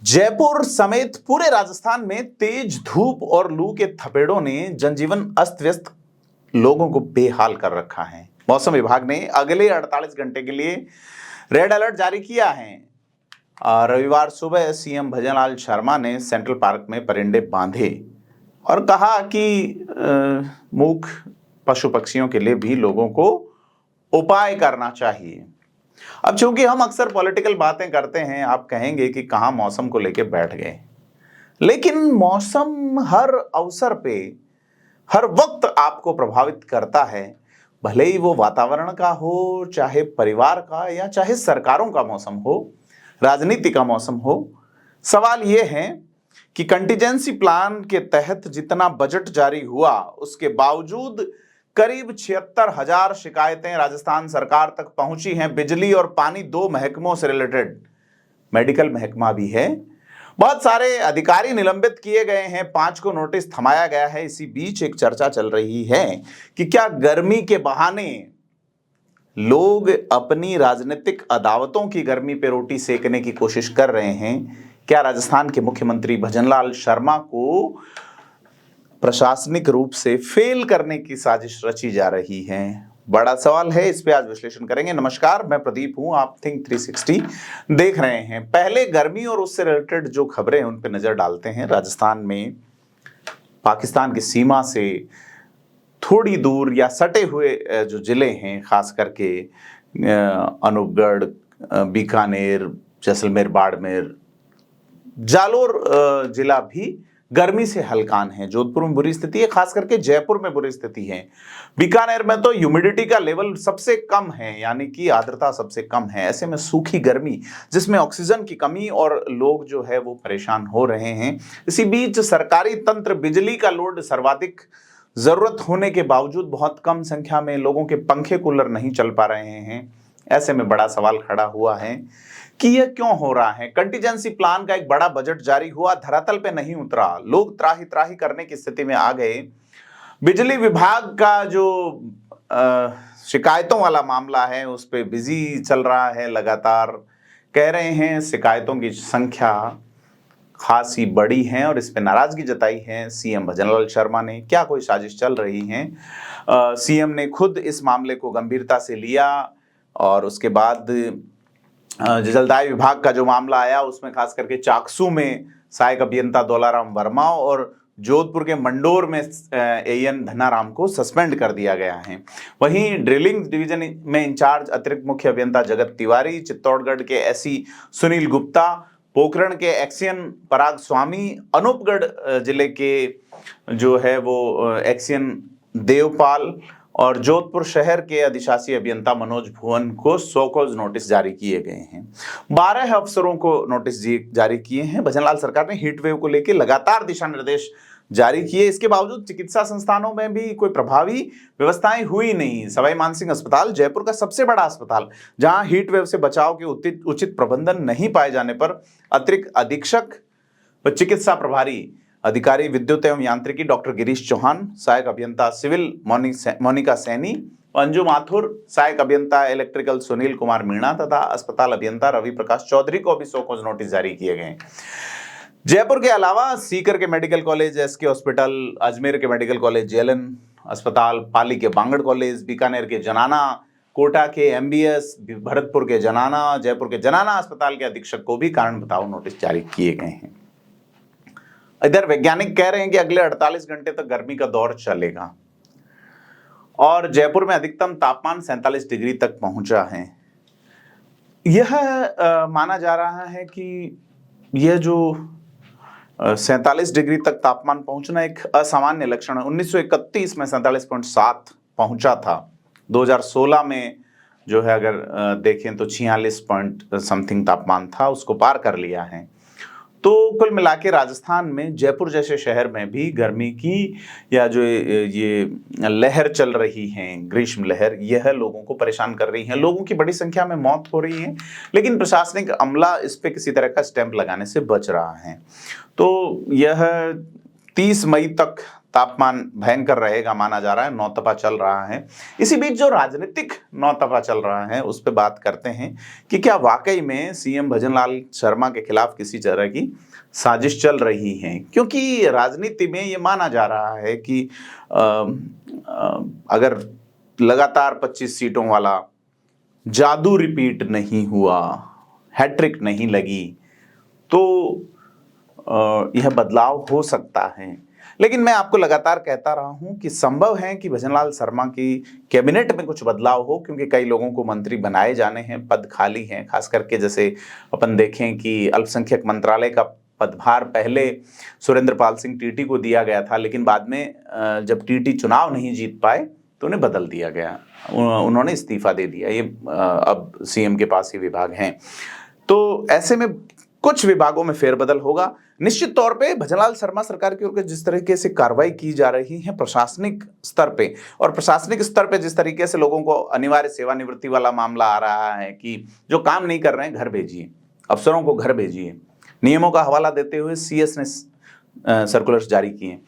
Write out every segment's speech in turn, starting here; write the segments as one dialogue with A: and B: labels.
A: जयपुर समेत पूरे राजस्थान में तेज धूप और लू के थपेड़ों ने जनजीवन अस्त व्यस्त लोगों को बेहाल कर रखा है। मौसम विभाग ने अगले 48 घंटे के लिए रेड अलर्ट जारी किया है। रविवार सुबह सीएम भजनलाल शर्मा ने सेंट्रल पार्क में परिंदे बांधे और कहा कि मूक पशु पक्षियों के लिए भी लोगों को उपाय करना चाहिए। अब चूंकि हम अक्सर पॉलिटिकल बातें करते हैं, आप कहेंगे कि कहां मौसम को लेकर बैठ गए, लेकिन मौसम हर अवसर पे हर वक्त आपको प्रभावित करता है। भले ही वो वातावरण का हो, चाहे परिवार का, या चाहे सरकारों का मौसम हो, राजनीति का मौसम हो। सवाल यह है कि कंटीजेंसी प्लान के तहत जितना बजट जारी हुआ, उसके बावजूद करीब 76,000 शिकायतें राजस्थान सरकार तक पहुंची हैं। बिजली और पानी दो महकमों से रिलेटेड, मेडिकल महकमा भी है। बहुत सारे अधिकारी निलंबित किए गए हैं, 5 को नोटिस थमाया गया है। इसी बीच एक चर्चा चल रही है कि क्या गर्मी के बहाने लोग अपनी राजनीतिक अदावतों की गर्मी पे रोटी सेकने की कोशिश कर रहे हैं। क्या राजस्थान के मुख्यमंत्री भजनलाल शर्मा को प्रशासनिक रूप से फेल करने की साजिश रची जा रही है? बड़ा सवाल है, इस पे आज विश्लेषण करेंगे। नमस्कार, मैं प्रदीप हूं, आप थिंक 360 देख रहे हैं। पहले गर्मी और उससे रिलेटेड जो खबरें हैं उन पे नजर डालते हैं। राजस्थान में पाकिस्तान की सीमा से थोड़ी दूर या सटे हुए जो जिले हैं, खास करके अनूपगढ़, बीकानेर, जैसलमेर, बाड़मेर, जालोर जिला भी गर्मी से हलकान है। जोधपुर में बुरी स्थिति है, खास करके जयपुर में बुरी स्थिति है। बीकानेर में तो ह्यूमिडिटी का लेवल सबसे कम है, यानी कि आर्द्रता सबसे कम है। ऐसे में सूखी गर्मी, जिसमें ऑक्सीजन की कमी और लोग जो है वो परेशान हो रहे हैं। इसी बीच सरकारी तंत्र, बिजली का लोड सर्वाधिक जरूरत होने के बावजूद बहुत कम संख्या में लोगों के पंखे कूलर नहीं चल पा रहे हैं। ऐसे में बड़ा सवाल खड़ा हुआ है कि यह क्यों हो रहा है। कंटीजेंसी प्लान का एक बड़ा बजट जारी हुआ, धरातल पे नहीं उतरा, लोग त्राही त्राही करने की स्थिति में आ गए। बिजली विभाग का जो शिकायतों वाला मामला है उस पे बिजी चल रहा है लगातार। कह रहे हैं शिकायतों की संख्या खासी बड़ी है और इस पे नाराजगी जताई है सीएम भजनलाल शर्मा ने। क्या कोई साजिश चल रही है? सीएम ने खुद इस मामले को गंभीरता से लिया और उसके बाद जलदाय विभाग का जो मामला आया उसमें खास करके चाकसू में सहायक अभियंता दौलाराम वर्मा और जोधपुर के मंडोर में एएन धनाराम को सस्पेंड कर दिया गया है। वहीं ड्रिलिंग डिवीजन में इंचार्ज अतिरिक्त मुख्य अभियंता जगत तिवारी, चित्तौड़गढ़ के एसई सुनील गुप्ता, पोखरण के एक्सियन पराग स्वामी, अनूपगढ़ जिले के जो है वो एक्सियन देवपाल और जोधपुर शहर के अधिशासी अभियंता मनोज भुवन को सौकोज नोटिस जारी किए गए हैं। 12 अफसरों को नोटिस जारी किए हैं। भजनलाल सरकार ने हीट वेव को लेकर लगातार दिशा निर्देश जारी किए। इसके बावजूद चिकित्सा संस्थानों में भी कोई प्रभावी व्यवस्थाएं हुई नहीं। सवाई मानसिंह अस्पताल, जयपुर का सबसे बड़ा अस्पताल, जहां हीट वेव से बचाव के उचित प्रबंधन नहीं पाए जाने पर अतिरिक्त अधीक्षक व चिकित्सा प्रभारी अधिकारी विद्युत एवं यांत्रिकी डॉक्टर गिरीश चौहान, सहायक अभियंता सिविल मोनिका सैनी, अंजू माथुर, सहायक अभियंता इलेक्ट्रिकल सुनील कुमार मीणा तथा अस्पताल अभियंता रवि प्रकाश चौधरी को भी सौकोज नोटिस जारी किए गए। जयपुर के अलावा सीकर के medical college, SK hospital, Ajmer के मेडिकल कॉलेज, जेएलएन अस्पताल, पाली के बांगड़ कॉलेज, बीकानेर के जनाना, कोटा के एमबीएस, भरतपुर के जनाना, जयपुर के जनाना अस्पताल के अधीक्षक को भी कारण बताओ नोटिस जारी किए गए हैं। इधर वैज्ञानिक कह रहे हैं कि अगले 48 घंटे तक गर्मी का दौर चलेगा और जयपुर में अधिकतम तापमान 47 डिग्री तक पहुंचा है। यह माना जा रहा है कि यह जो 47 डिग्री तक तापमान पहुंचना एक असामान्य लक्षण है। 1931 में 47.7 पहुंचा था। 2016 में जो है अगर देखें तो 46 पॉइंट समथिंग तापमान था, उसको पार कर लिया है। तो कुल मिला के राजस्थान में जयपुर जैसे शहर में भी गर्मी की या जो ये लहर चल रही है, ग्रीष्म लहर, यह लोगों को परेशान कर रही है। लोगों की बड़ी संख्या में मौत हो रही है, लेकिन प्रशासनिक अमला इस पे किसी तरह का स्टैंप लगाने से बच रहा है। तो यह 30 मई तक तापमान भयंकर रहेगा माना जा रहा है, नौतपा चल रहा है। इसी बीच जो राजनीतिक नौतपा चल रहा है उस पर बात करते हैं कि क्या वाकई में सीएम भजनलाल शर्मा के खिलाफ किसी तरह की साजिश चल रही है, क्योंकि राजनीति में ये माना जा रहा है कि अगर लगातार 25 सीटों वाला जादू रिपीट नहीं हुआ, हैट्रिक नहीं लगी, तो यह बदलाव हो सकता है। लेकिन मैं आपको लगातार कहता रहा हूं कि संभव है कि भजनलाल शर्मा की कैबिनेट में कुछ बदलाव हो, क्योंकि कई लोगों को मंत्री बनाए जाने हैं, पद खाली हैं। खास करके जैसे अपन देखें कि अल्पसंख्यक मंत्रालय का पदभार पहले सुरेंद्र पाल सिंह टीटी को दिया गया था, लेकिन बाद में जब टीटी चुनाव नहीं जीत पाए तो उन्हें बदल दिया गया, उन्होंने इस्तीफा दे दिया। ये अब सीएम के पास ही विभाग हैं, तो ऐसे में कुछ विभागों में फेरबदल होगा। निश्चित तौर पे भजनलाल शर्मा सरकार की ओर से जिस तरीके से कार्रवाई की जा रही है प्रशासनिक स्तर पे, और प्रशासनिक स्तर पे जिस तरीके से लोगों को अनिवार्य सेवानिवृत्ति वाला मामला आ रहा है कि जो काम नहीं कर रहे हैं घर भेजिए, अफसरों को घर भेजिए, नियमों का हवाला देते हुए सीएस ने सर्कुलर्स जारी किए।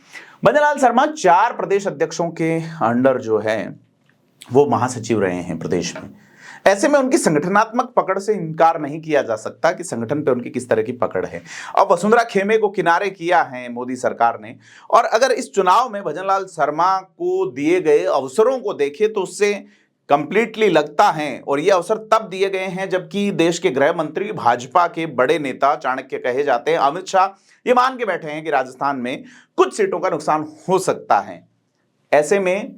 A: भजनलाल शर्मा 4 प्रदेश अध्यक्षों के अंडर जो है वो महासचिव रहे हैं प्रदेश में। ऐसे में उनकी संगठनात्मक पकड़ से इनकार नहीं किया जा सकता कि संगठन पे उनकी किस तरह की पकड़ है। अब वसुंधरा खेमे को किनारे किया है मोदी सरकार ने, और अगर इस चुनाव में भजनलाल शर्मा को दिए गए अवसरों को देखें तो उससे कंप्लीटली लगता है, और ये अवसर तब दिए गए हैं जबकि देश के गृह मंत्री, भाजपा के बड़े नेता, चाणक्य कहे जाते हैं अमित शाह, ये मान के बैठे हैं कि राजस्थान में कुछ सीटों का नुकसान हो सकता है। ऐसे में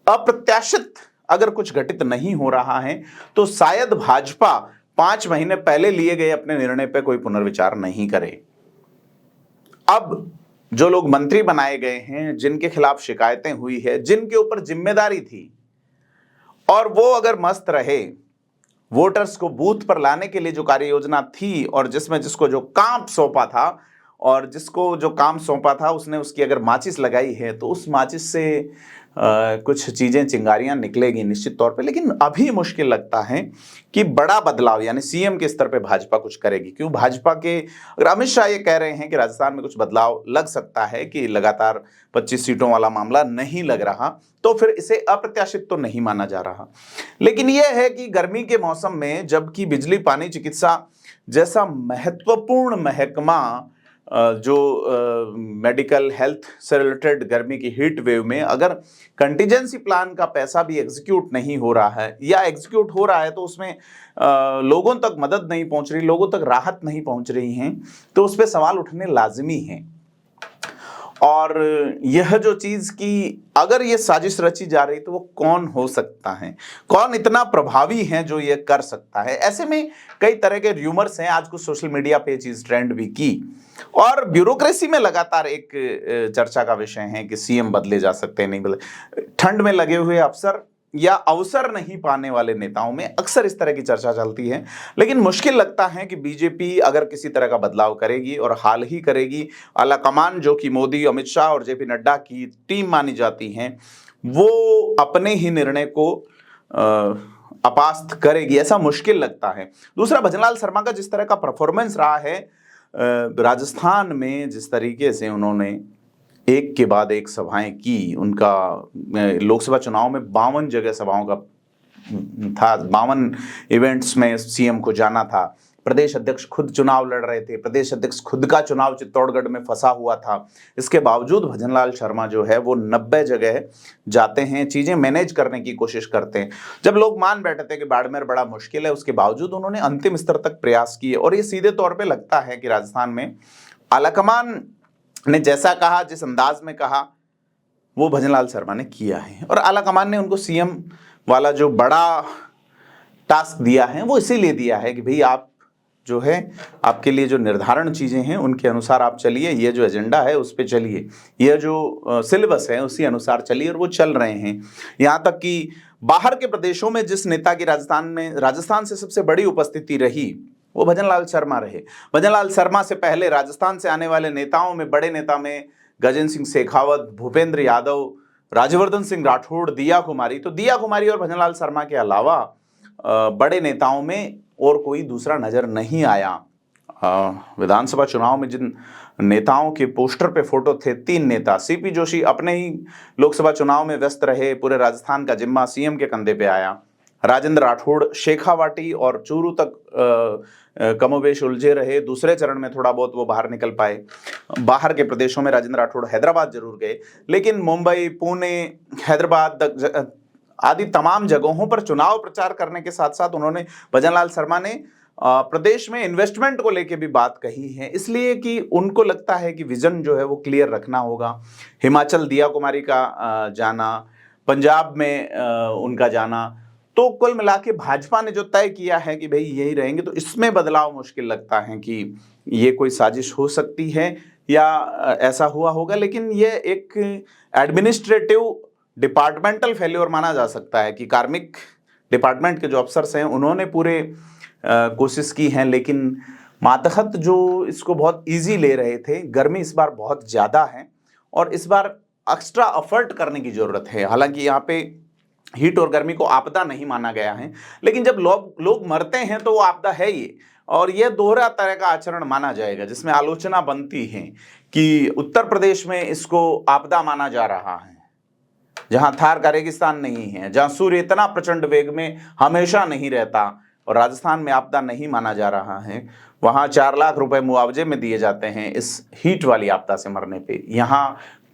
A: अप्रत्याशित अगर कुछ घटित नहीं हो रहा है तो शायद भाजपा 5 महीने पहले लिए गए अपने निर्णय पर कोई पुनर्विचार नहीं करे। अब जो लोग मंत्री बनाए गए हैं, जिनके खिलाफ शिकायतें हुई है, जिनके ऊपर जिम्मेदारी थी, और वो अगर मस्त रहे, वोटर्स को बूथ पर लाने के लिए जो कार्य योजना थी और जिसमें जिसको जो काम सौंपा था और जिसको जो काम सौंपा था उसने उसकी अगर माचिस लगाई है तो उस माचिस से कुछ चीजें, चिंगारियां निकलेगी निश्चित तौर पे। लेकिन अभी मुश्किल लगता है कि बड़ा बदलाव यानी सीएम के स्तर पे भाजपा कुछ करेगी। क्यों? भाजपा के अगर अमित शाह ये कह रहे हैं कि राजस्थान में कुछ बदलाव लग सकता है, कि लगातार 25 सीटों वाला मामला नहीं लग रहा, तो फिर इसे अप्रत्याशित तो नहीं माना जा रहा। लेकिन यह है कि गर्मी के मौसम में जबकि बिजली, पानी, चिकित्सा जैसा महत्वपूर्ण महकमा जो मेडिकल हेल्थ से रिलेटेड गर्मी की हीट वेव में अगर कंटीजेंसी प्लान का पैसा भी एग्जीक्यूट नहीं हो रहा है, या एग्जीक्यूट हो रहा है तो उसमें लोगों तक मदद नहीं पहुंच रही, लोगों तक राहत नहीं पहुंच रही है, तो उस पर सवाल उठने लाजिमी है। और यह जो चीज की अगर ये साजिश रची जा रही तो वो कौन हो सकता है, कौन इतना प्रभावी है जो ये कर सकता है। ऐसे में कई तरह के र्यूमर्स हैं। आज कुछ सोशल मीडिया पे चीज ट्रेंड भी की, और ब्यूरोक्रेसी में लगातार एक चर्चा का विषय है कि सीएम बदले जा सकते हैं, नहीं बदले। ठंड में लगे हुए अफसर या अवसर नहीं पाने वाले नेताओं में अक्सर इस तरह की चर्चा चलती है। लेकिन मुश्किल लगता है कि बीजेपी अगर किसी तरह का बदलाव करेगी, और हाल ही करेगी, आलाकमान जो कि मोदी, अमित शाह और जेपी नड्डा की टीम मानी जाती हैं, वो अपने ही निर्णय को अपास्त करेगी, ऐसा मुश्किल लगता है। दूसरा, भजनलाल शर्मा का जिस तरह का परफॉर्मेंस रहा है राजस्थान में, जिस तरीके से उन्होंने एक के बाद एक सभाएं की, उनका लोकसभा चुनाव में 52 जगह सभाओं का था, 52 इवेंट्स में सीएम को जाना था। प्रदेश अध्यक्ष खुद चुनाव लड़ रहे थे, प्रदेश अध्यक्ष खुद का चुनाव चित्तौड़गढ़ में फंसा हुआ था। इसके बावजूद भजनलाल शर्मा जो है वो 90 जगह जाते हैं, चीजें मैनेज करने की कोशिश करते हैं। जब लोग मान बैठे थे कि बाड़मेर बड़ा मुश्किल है, उसके बावजूद उन्होंने अंतिम स्तर तक प्रयास किए। और ये सीधे तौर पर लगता है कि राजस्थान में आलाकमान ने जैसा कहा, जिस अंदाज में कहा, वो भजनलाल शर्मा ने किया है। और आलाकमान ने उनको सीएम वाला जो बड़ा टास्क दिया है वो इसीलिए दिया है कि भाई आप जो है, आपके लिए जो निर्धारण चीजें हैं उनके अनुसार आप चलिए, ये जो एजेंडा है उस पर चलिए, ये जो सिलेबस है उसी अनुसार चलिए, और वो चल रहे हैं। यहाँ तक कि बाहर के प्रदेशों में जिस नेता की राजस्थान से सबसे बड़ी उपस्थिति रही वो भजनलाल शर्मा रहे। भजनलाल शर्मा से पहले राजस्थान से आने वाले नेताओं में, बड़े नेता में गजेंद्र सिंह शेखावत, भूपेंद्र यादव, राज्यवर्धन सिंह राठौड़, दिया कुमारी। तो दिया कुमारी और भजनलाल शर्मा के अलावा बड़े नेताओं में और कोई दूसरा नजर नहीं आया विधानसभा चुनाव में जिन नेताओं के पोस्टर पे फोटो थे, 3 नेता, सीपी जोशी अपने ही लोकसभा चुनाव में व्यस्त रहे, पूरे राजस्थान का जिम्मा सीएम के कंधे पे आया। राजेंद्र राठौड़ शेखावाटी और चूरू तक कमोबेश उलझे रहे, दूसरे चरण में थोड़ा बहुत वो बाहर निकल पाए। बाहर के प्रदेशों में राजेंद्र राठौड़ हैदराबाद जरूर गए, लेकिन मुंबई, पुणे, हैदराबाद आदि तमाम जगहों पर चुनाव प्रचार करने के साथ साथ उन्होंने, भजनलाल शर्मा ने प्रदेश में इन्वेस्टमेंट को लेके भी बात कही है, इसलिए कि उनको लगता है कि विजन जो है वो क्लियर रखना होगा। हिमाचल दिया कुमारी का जाना, पंजाब में उनका जाना, तो कुल मिला के भाजपा ने जो तय किया है कि भाई यही रहेंगे, तो इसमें बदलाव मुश्किल लगता है कि ये कोई साजिश हो सकती है या ऐसा हुआ होगा। लेकिन ये एक एडमिनिस्ट्रेटिव डिपार्टमेंटल फेल्योर माना जा सकता है कि कार्मिक डिपार्टमेंट के जो अफसर्स हैं उन्होंने पूरे कोशिश की है, लेकिन मातहत जो इसको बहुत इजी ले रहे थे। गर्मी इस बार बहुत ज़्यादा है और इस बार एक्स्ट्रा एफर्ट करने की ज़रूरत है। हालांकि यहाँ पे हीट और गर्मी को आपदा नहीं माना गया है, लेकिन जब लोग मरते हैं तो वो आपदा है ही, और यह दोहरा तरह का आचरण माना जाएगा, जिसमें आलोचना बनती है कि उत्तर प्रदेश में इसको आपदा माना जा रहा है, जहां थार का रेगिस्तान नहीं है, जहां सूर्य इतना प्रचंड वेग में हमेशा नहीं रहता, और राजस्थान में आपदा नहीं माना जा रहा है, वहां 4 लाख रुपए मुआवजे में दिए जाते हैं इस हीट वाली आपदा से मरने पे, यहां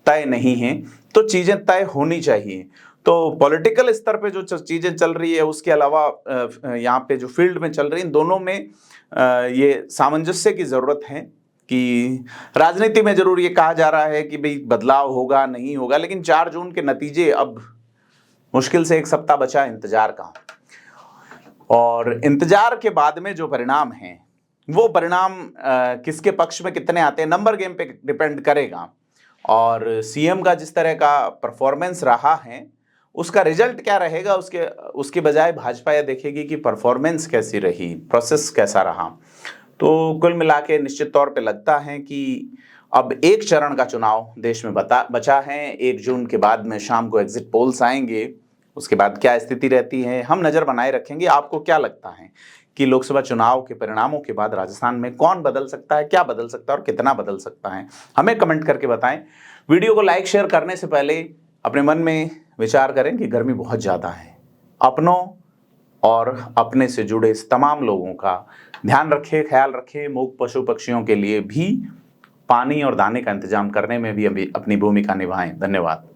A: तय नहीं है। तो चीजें तय होनी चाहिए। तो पॉलिटिकल स्तर पे जो चीजें चल रही है, उसके अलावा यहाँ पे जो फील्ड में चल रही है, दोनों में ये सामंजस्य की जरूरत है। कि राजनीति में जरूर ये कहा जा रहा है कि भाई बदलाव होगा, नहीं होगा, लेकिन 4 जून के नतीजे, अब मुश्किल से 1 सप्ताह बचा इंतजार का, और इंतजार के बाद में जो परिणाम हैं वो परिणाम किसके पक्ष में कितने आते हैं, नंबर गेम पे डिपेंड करेगा। और सीएम का जिस तरह का परफॉर्मेंस रहा है, उसका रिजल्ट क्या रहेगा, उसके बजाय भाजपा यह देखेगी कि परफॉर्मेंस कैसी रही, प्रोसेस कैसा रहा। तो कुल मिला के निश्चित तौर पे लगता है कि अब एक चरण का चुनाव देश में बचा है। 1 जून के बाद में शाम को एग्जिट पोल्स आएंगे, उसके बाद क्या स्थिति रहती है हम नज़र बनाए रखेंगे। आपको क्या लगता है कि लोकसभा चुनाव के परिणामों के बाद राजस्थान में कौन बदल सकता है, क्या बदल सकता है और कितना बदल सकता है, हमें कमेंट करके बताएं। वीडियो को लाइक शेयर करने से पहले अपने मन में विचार करें कि गर्मी बहुत ज़्यादा है। अपनों और अपने से जुड़े इस तमाम लोगों का ध्यान रखें, ख्याल रखें। मूक पशु पक्षियों के लिए भी पानी और दाने का इंतजाम करने में भी अपनी भूमिका निभाएं। धन्यवाद।